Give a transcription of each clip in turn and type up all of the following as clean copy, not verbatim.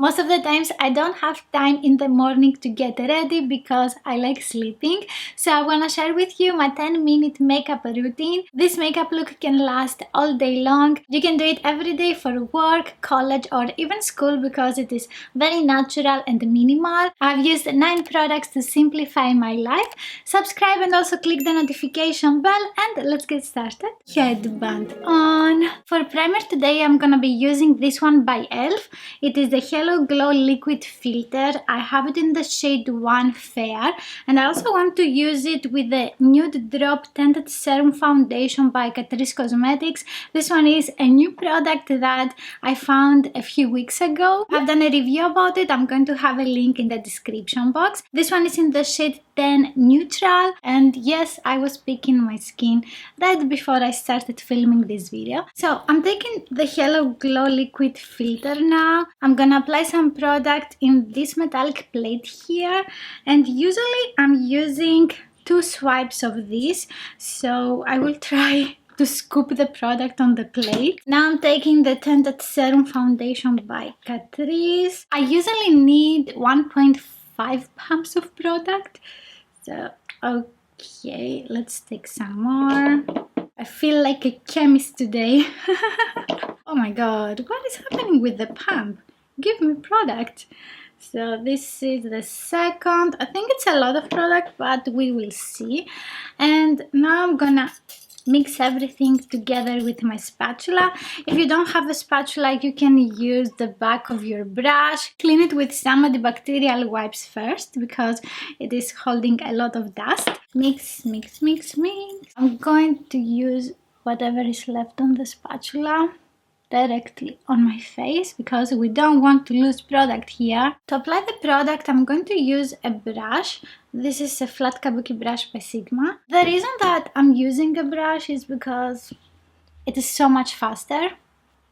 Most of the times I don't have time in the morning to get ready because I like sleeping. So I want to share with you my 10-minute makeup routine. This makeup look can last all day long. You can do it every day for work, college or even school because it is very natural and minimal. I've used 9 products to simplify my life. Subscribe and also click the notification bell, and let's get started. Headband on. For primer today I'm gonna be using this one by e.l.f. It is the Hello Glow Liquid Filter. I have it in the shade 1 Fair, and I also want to use it with the Nude Drop Tinted Serum Foundation by Catrice Cosmetics. This one is a new product that I found a few weeks ago. I've done a review about it. I'm going to have a link in the description box. This one is in the shade 10 Neutral, and yes, I was picking my skin right before I started filming this video. So I'm taking the Hello Glow Liquid Filter now. I'm gonna apply some product in this metallic plate here, and usually I'm using 2 swipes of this, so I will try to scoop the product on the plate. Now I'm taking the Tinted Serum Foundation by Catrice. I usually need 1.5 pumps of product, so okay, let's take some more. I feel like a chemist today. Oh my god, what is happening with the pump? Give me product. So this is the second. I think it's a lot of product, but we will see. And now I'm gonna mix everything together with my spatula. If you don't have a spatula, you can use the back of your brush. Clean it with some antibacterial wipes first because it is holding a lot of dust. Mix, mix, mix, mix. I'm going to use whatever is left on the spatula directly on my face because we don't want to lose product here. To apply the product, I'm going to use a brush. This is a flat kabuki brush by Sigma. The reason that I'm using a brush is because it is so much faster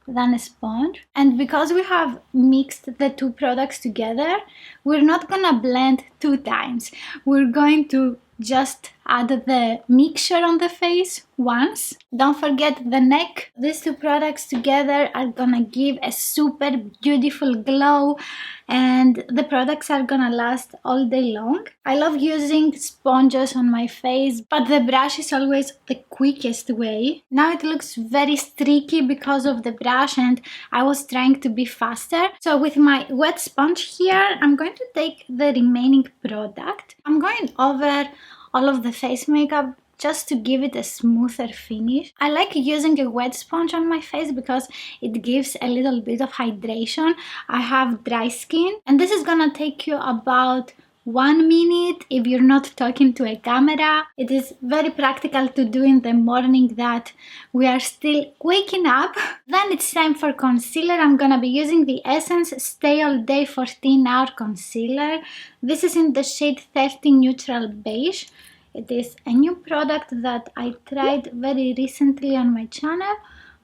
than a sponge, and because we have mixed the 2 products together, we're not gonna blend 2 times. We're going to just add the mixture on the face once. Don't forget the neck. These 2 products together are gonna give a super beautiful glow, and the products are gonna last all day long. I love using sponges on my face, but the brush is always the quickest way. Now it looks very streaky because of the brush, and I was trying to be faster. So with my wet sponge here, I'm going to take the remaining product. I'm going over all of the face makeup just to give it a smoother finish. I like using a wet sponge on my face because it gives a little bit of hydration. I have dry skin, and this is gonna take you about 1 minute if you're not talking to a camera. It is very practical to do in the morning that we are still waking up. Then it's time for concealer. I'm gonna be using the Essence Stay All Day 14-Hour Concealer. This is in the shade 30 Neutral Beige. It is a new product that I tried very recently on my channel.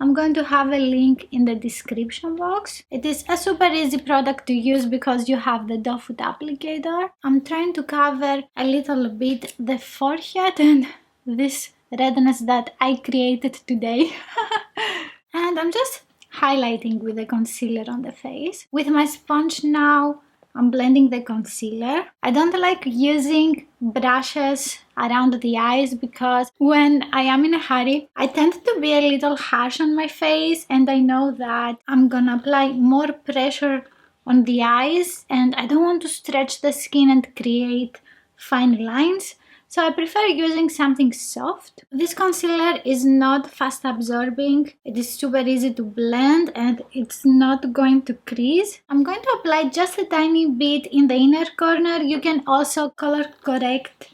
I'm going to have a link in the description box. It is a super easy product to use because you have the doe foot applicator. I'm trying to cover a little bit the forehead and this redness that I created today. And I'm just highlighting with the concealer on the face. With my sponge now, I'm blending the concealer. I don't like using brushes around the eyes because when I am in a hurry, I tend to be a little harsh on my face, and I know that I'm gonna apply more pressure on the eyes, and I don't want to stretch the skin and create fine lines. So I prefer using something soft. This concealer is not fast absorbing. It is super easy to blend and it's not going to crease. I'm going to apply just a tiny bit in the inner corner. You can also color correct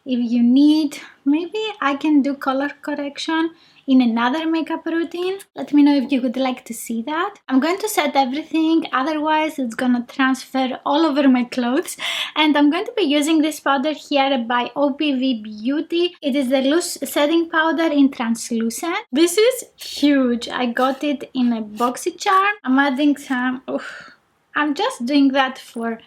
if you need. Maybe I can do color correction in another makeup routine. Let me know if you would like to see that. I'm going to set everything, otherwise it's gonna transfer all over my clothes. And I'm going to be using this powder here by OPV Beauty. It is the loose setting powder in translucent. This is huge. I got it in a boxy charm. I'm adding some. I'm just doing that for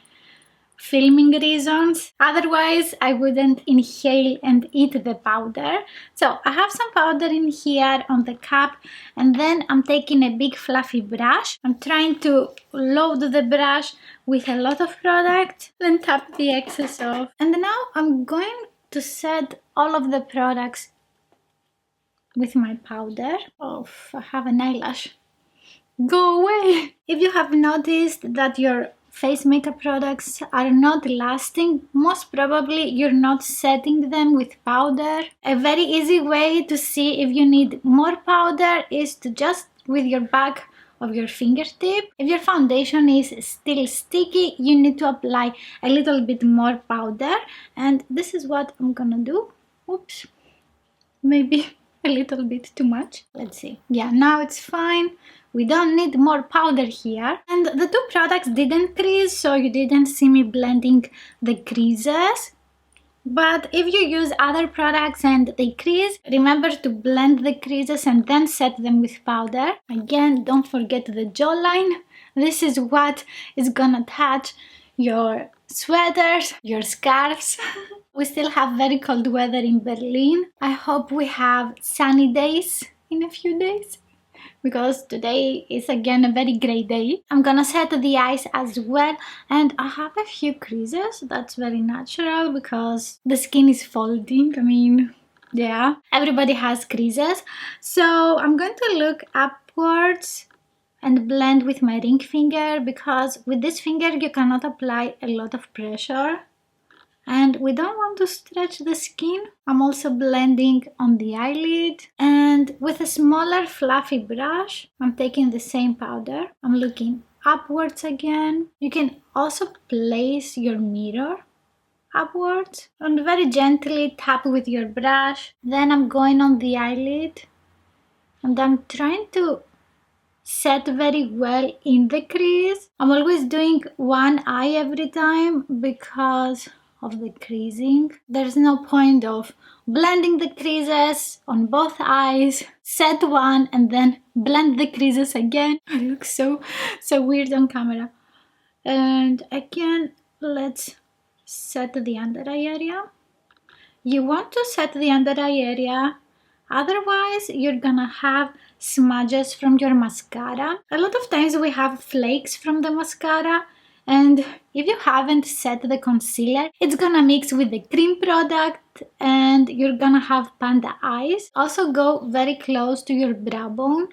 filming reasons. Otherwise, I wouldn't inhale and eat the powder. So I have some powder in here on the cup, and then I'm taking a big fluffy brush. I'm trying to load the brush with a lot of product, then tap the excess off. And now I'm going to set all of the products with my powder. Oh, I have an eyelash. Go away! If you have noticed that your face makeup products are not lasting, most probably you're not setting them with powder. A very easy way to see if you need more powder is to just with your back of your fingertip. If your foundation is still sticky, you need to apply a little bit more powder, and this is what I'm gonna do. Oops, maybe a little bit too much. Let's see. Yeah, now it's fine. We don't need more powder here. And the two products didn't crease, so you didn't see me blending the creases. But if you use other products and they crease, remember to blend the creases and then set them with powder. Again, don't forget the jawline. This is what is gonna touch your sweaters, your scarves. We still have very cold weather in Berlin. I hope we have sunny days in a few days, because today is again a very grey day. I'm gonna set the eyes as well, and I have a few creases. That's very natural because the skin is folding. I mean, yeah, everybody has creases. So I'm going to look upwards and blend with my ring finger, because with this finger you cannot apply a lot of pressure and we don't want to stretch the skin. I'm also blending on the eyelid, and with a smaller fluffy brush I'm taking the same powder. I'm looking upwards again. You can also place your mirror upwards and very gently tap with your brush. Then I'm going on the eyelid and I'm trying to set very well in the crease. I'm always doing one eye every time because of the creasing. There's no point of blending the creases on both eyes, set one and then blend the creases again. I look so weird on camera. And again, let's set the under eye area. You want to set the under eye area, otherwise you're gonna have smudges from your mascara. A lot of times we have flakes from the mascara, and if you haven't set the concealer, it's gonna mix with the cream product and you're gonna have panda eyes. Also go very close to your brow bone,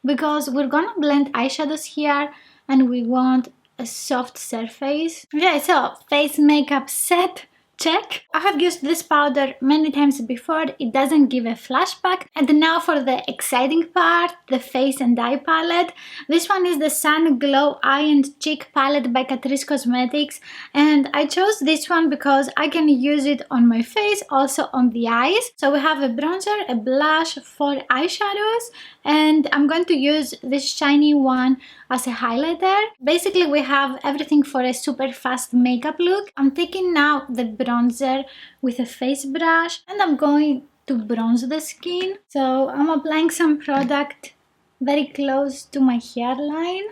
because we're gonna blend eyeshadows here and we want a soft surface. Okay, so face makeup set. Check. I have used this powder many times before, it doesn't give a flashback. And now for the exciting part, the face and eye palette. This one is the Sun Glow Eye and Cheek Palette by Catrice Cosmetics, and I chose this one because I can use it on my face, also on the eyes. So we have a bronzer, a blush, 4 eyeshadows, and I'm going to use this shiny one as a highlighter. Basically we have everything for a super fast makeup look. I'm taking now the bronzer with a face brush and I'm going to bronze the skin. So I'm applying some product very close to my hairline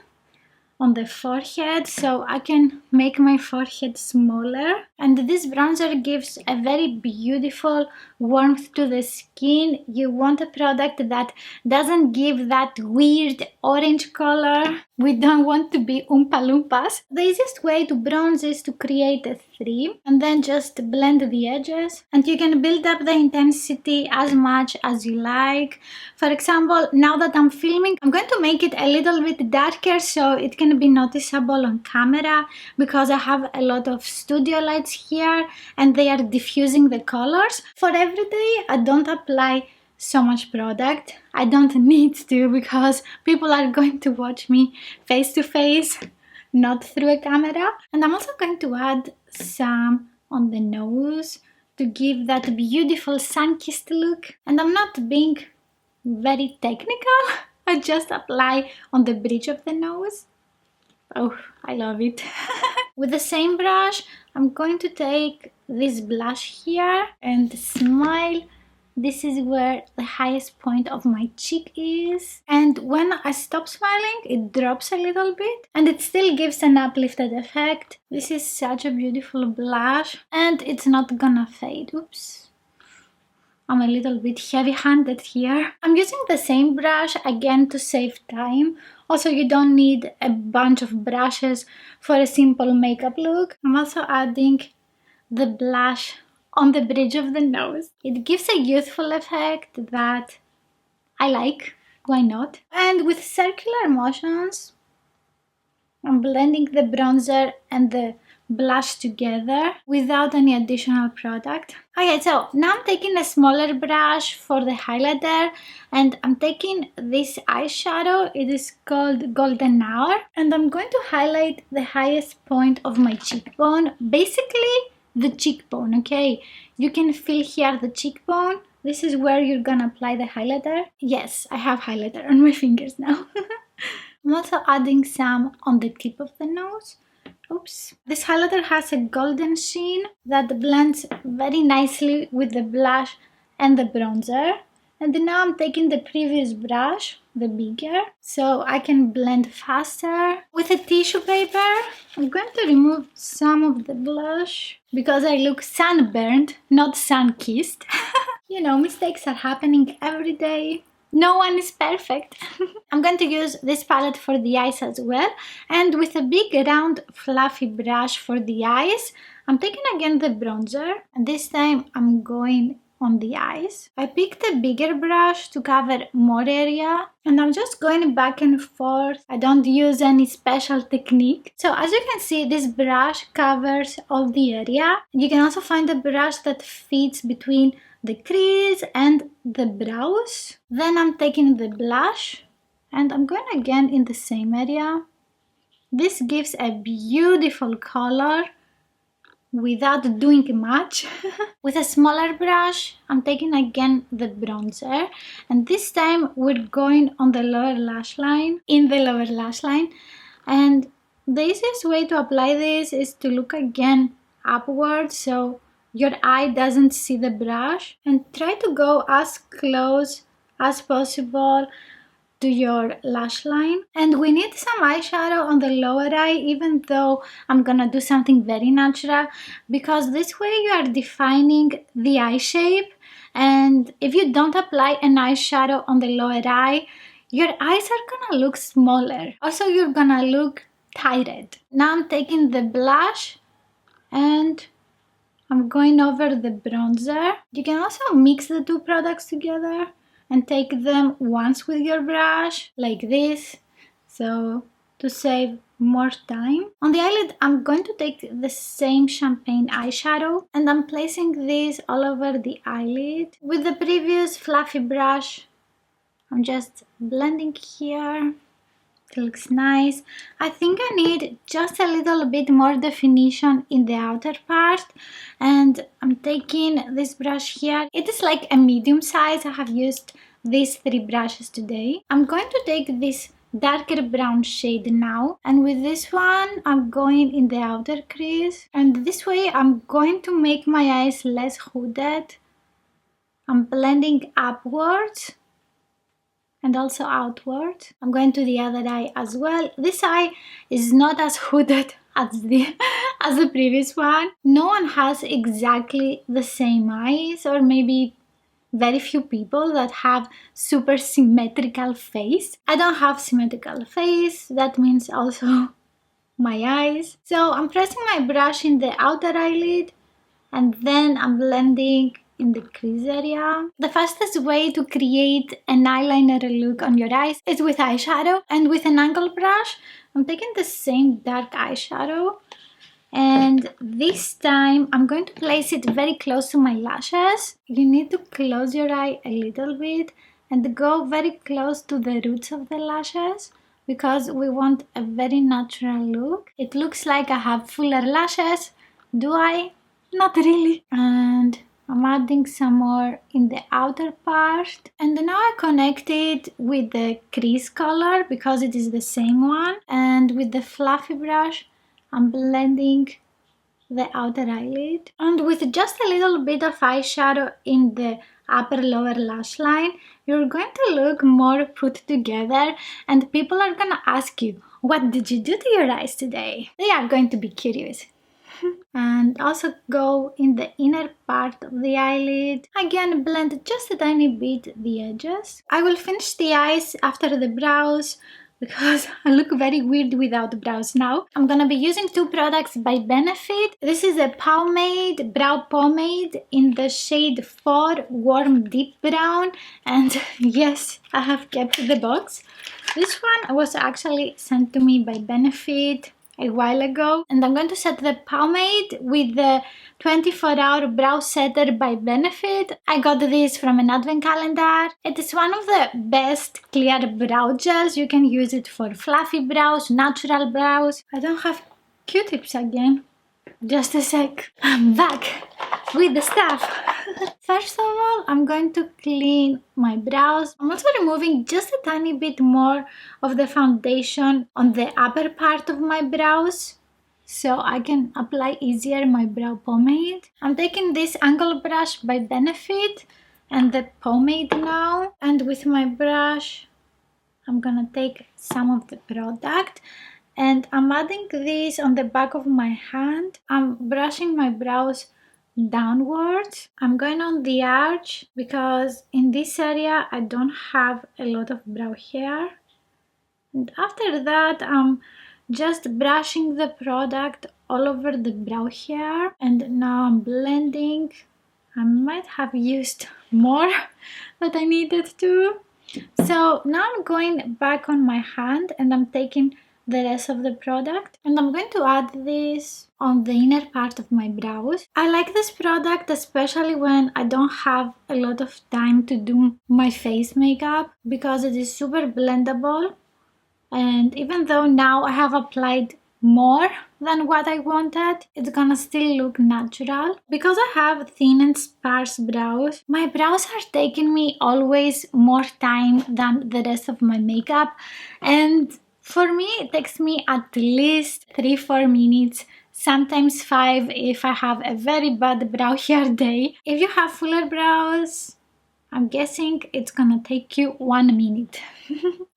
on the forehead, so I can make my forehead smaller. And this bronzer gives a very beautiful warmth to the skin. You want a product that doesn't give that weird orange color. We don't want to be Oompa Loompas. The easiest way to bronze is to create a 3 and then just blend the edges, and you can build up the intensity as much as you like. For example, now that I'm filming, I'm going to make it a little bit darker so it can be noticeable on camera, because I have a lot of studio lights here and they are diffusing the colors. For every day I don't apply so much product. I don't need to, because people are going to watch me face to face, not through a camera. And I'm also going to add some on the nose to give that beautiful sun-kissed look. And I'm not being very technical, I just apply on the bridge of the nose. Oh, I love it. With the same brush, I'm going to take this blush here and smile this is where the highest point of my cheek is. And when I stop smiling, it drops a little bit and it still gives an uplifted effect. This is such a beautiful blush and it's not gonna fade. Oops. I'm a little bit heavy-handed here. I'm using the same brush again to save time. Also, you don't need a bunch of brushes for a simple makeup look. I'm also adding the blush on the bridge of the nose. It gives a youthful effect that I like. Why not? And with circular motions, I'm blending the bronzer and the blush together without any additional product. Okay, so now I'm taking a smaller brush for the highlighter and I'm taking this eyeshadow. It is called Golden Hour and I'm going to highlight the highest point of my cheekbone, basically the cheekbone, okay? You can feel here the cheekbone. This is where you're gonna apply the highlighter. Yes, I have highlighter on my fingers now. I'm also adding some on the tip of the nose. Oops. This highlighter has a golden sheen that blends very nicely with the blush and the bronzer. And now I'm taking the previous brush, the bigger, so I can blend faster. With a tissue paper, I'm going to remove some of the blush because I look sunburned, not sun-kissed. You know, mistakes are happening every day. No one is perfect. I'm going to use this palette for the eyes as well, and with a big round fluffy brush for the eyes, I'm taking again the bronzer, and this time I'm going on the eyes. I picked a bigger brush to cover more area, and I'm just going back and forth. I don't use any special technique. So as you can see, this brush covers all the area. You can also find a brush that fits between the crease and the brows. Then I'm taking the blush and I'm going again in the same area. This gives a beautiful color without doing much. With a smaller brush, I'm taking again the bronzer, and this time we're going on the lower lash line, and the easiest way to apply this is to look again upwards so your eye doesn't see the brush, and try to go as close as possible to your lash line. And we need some eyeshadow on the lower eye, even though I'm gonna do something very natural, because this way you are defining the eye shape, and if you don't apply an eyeshadow on the lower eye, your eyes are gonna look smaller. Also, you're gonna look tired. Now I'm taking the blush and I'm going over the bronzer. You can also mix the two products together and take them once with your brush, like this, so to save more time. On the eyelid, I'm going to take the same champagne eyeshadow and I'm placing this all over the eyelid. With the previous fluffy brush, I'm just blending here. It looks nice. I think I need just a little bit more definition in the outer part, and I'm taking this brush here. It is like a medium size. I have used these 3 brushes today. I'm going to take this darker brown shade now, and with this one I'm going in the outer crease, and this way I'm going to make my eyes less hooded. I'm blending upwards and also outward. I'm going to the other eye as well. This eye is not as hooded as the previous one. No one has exactly the same eyes, or maybe very few people that have super symmetrical face. I don't have symmetrical face, that means also my eyes. So I'm pressing my brush in the outer eyelid and then I'm blending in the crease area. The fastest way to create an eyeliner look on your eyes is with eyeshadow, and with an angle brush I'm taking the same dark eyeshadow, and this time I'm going to place it very close to my lashes. You need to close your eye a little bit and go very close to the roots of the lashes, because we want a very natural look. It looks like I have fuller lashes. Do I? Not really. And I'm adding some more in the outer part, and now I connect it with the crease color because it is the same one, and with the fluffy brush I'm blending the outer eyelid, and with just a little bit of eyeshadow in the upper lower lash line, you're going to look more put together and people are gonna ask you, what did you do to your eyes today? They are going to be curious. And also go in the inner part of the eyelid. Again, blend just a tiny bit the edges. I will finish the eyes after the brows because I look very weird without brows now. I'm gonna be using two products by Benefit. This is a Powmade brow pomade in the shade 4 warm deep brown, and yes, I have kept the box. This one was actually sent to me by Benefit a while ago, and I'm going to set the pomade with the 24-hour brow setter by Benefit. I got this from an advent calendar. It is one of the best clear brow gels. You can use it for fluffy brows, natural brows. I don't have Q-tips again. Just a sec. I'm back with the stuff. First of all, I'm going to clean my brows. I'm also removing just a tiny bit more of the foundation on the upper part of my brows so I can apply easier my brow pomade. I'm taking this angle brush by Benefit and the pomade now, and with my brush I'm gonna take some of the product and I'm adding this on the back of my hand. I'm brushing my brows downwards. I'm going on the arch because in this area I don't have a lot of brow hair. And after that I'm just brushing the product all over the brow hair, and now I'm blending. I might have used more than I needed to. So now I'm going back on my hand and I'm taking the rest of the product and I'm going to add this on the inner part of my brows. I like this product especially when I don't have a lot of time to do my face makeup because it is super blendable, and even though now I have applied more than what I wanted, it's gonna still look natural. Because I have thin and sparse brows, my brows are taking me always more time than the rest of my makeup, and for me it takes me at least 3-4 minutes, sometimes 5 if I have a very bad brow hair day. If you have fuller brows, I'm guessing it's gonna take you 1 minute.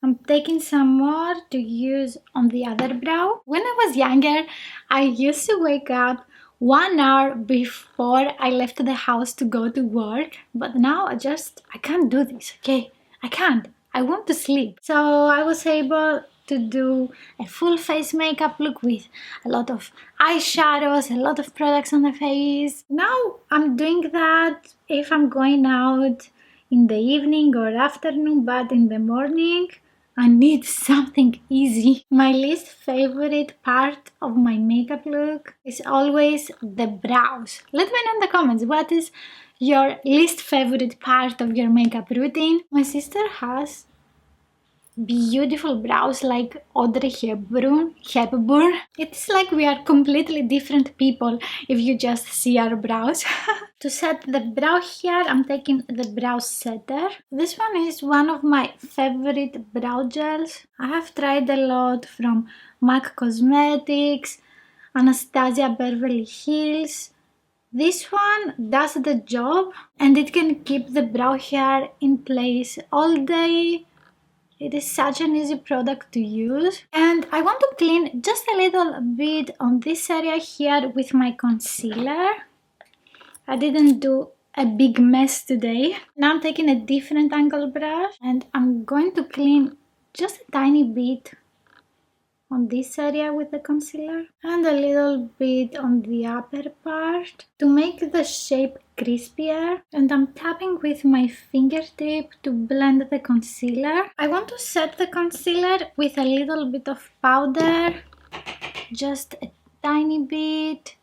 I'm taking some more to use on the other brow. When I was younger, I used to wake up 1 hour before I left the house to go to work, but now I can't do this, okay? I can't. I want to sleep. So I was able to do a full face makeup look with a lot of eyeshadows, a lot of products on the face. Now I'm doing that if I'm going out in the evening or afternoon, but in the morning I need something easy. My least favorite part of my makeup look is always the brows. Let me know in the comments, what is your least favorite part of your makeup routine? My sister has beautiful brows like Audrey Hepburn. It's like we are completely different people if you just see our brows. To set the brow hair, I'm taking the brow setter. This one is one of my favorite brow gels. I have tried a lot from MAC Cosmetics, Anastasia Beverly Hills. This one does the job and it can keep the brow hair in place all day. It is such an easy product to use. And I want to clean just a little bit on this area here with my concealer. I didn't do a big mess today. Now I'm taking a different angle brush and I'm going to clean just a tiny bit on this area with the concealer and a little bit on the upper part to make the shape crispier, and I'm tapping with my fingertip to blend the concealer. I want to set the concealer with a little bit of powder, just a tiny bit,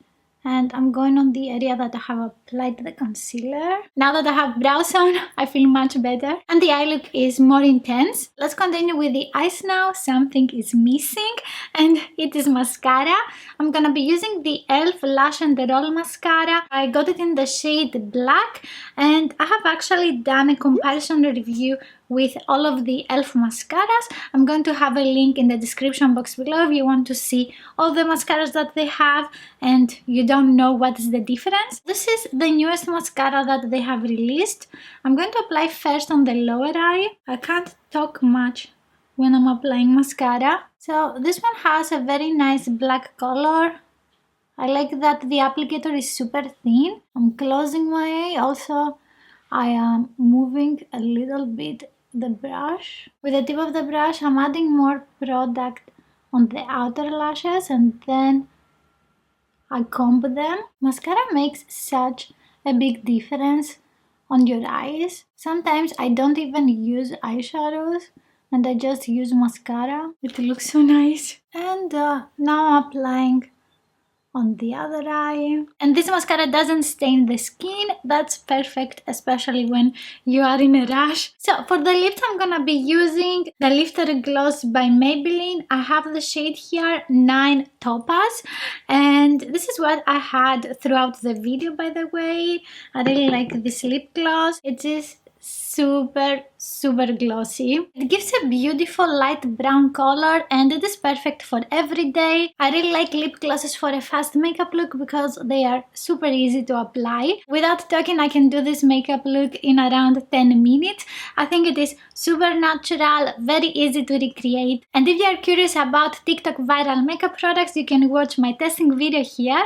and I'm going on the area that I have applied the concealer. Now that I have brows on, I feel much better and the eye look is more intense. Let's continue with the eyes now. Something is missing and it is mascara. I'm gonna be using the e.l.f. Lash and Roll mascara. I got it in the shade black and I have actually done a comparison review with all of the e.l.f. mascaras. I'm going to have a link in the description box below if you want to see all the mascaras that they have and you don't know what is the difference. This is the newest mascara that they have released. I'm going to apply first on the lower eye. I can't talk much when I'm applying mascara. So this one has a very nice black color. I like that the applicator is super thin. I'm closing my eye. Also, I am moving a little bit the brush. With the tip of the brush, I'm adding more product on the outer lashes and then I comb them. Mascara makes such a big difference on your eyes. Sometimes I don't even use eyeshadows and I just use mascara. It looks so nice. And now I'm applying on the other eye. And this mascara doesn't stain the skin. That's perfect, especially when you are in a rush. So for the lips, I'm gonna be using the Lifter Gloss by Maybelline. I have the shade here, 9 Topaz. And this is what I had throughout the video, by the way. I really like this lip gloss. It is super glossy. It gives a beautiful light brown color and it is perfect for every day. I really like lip glosses for a fast makeup look because they are super easy to apply. Without talking, I can do this makeup look in around 10 minutes. I think it is super natural, very easy to recreate. And if you are curious about TikTok viral makeup products, you can watch my testing video here.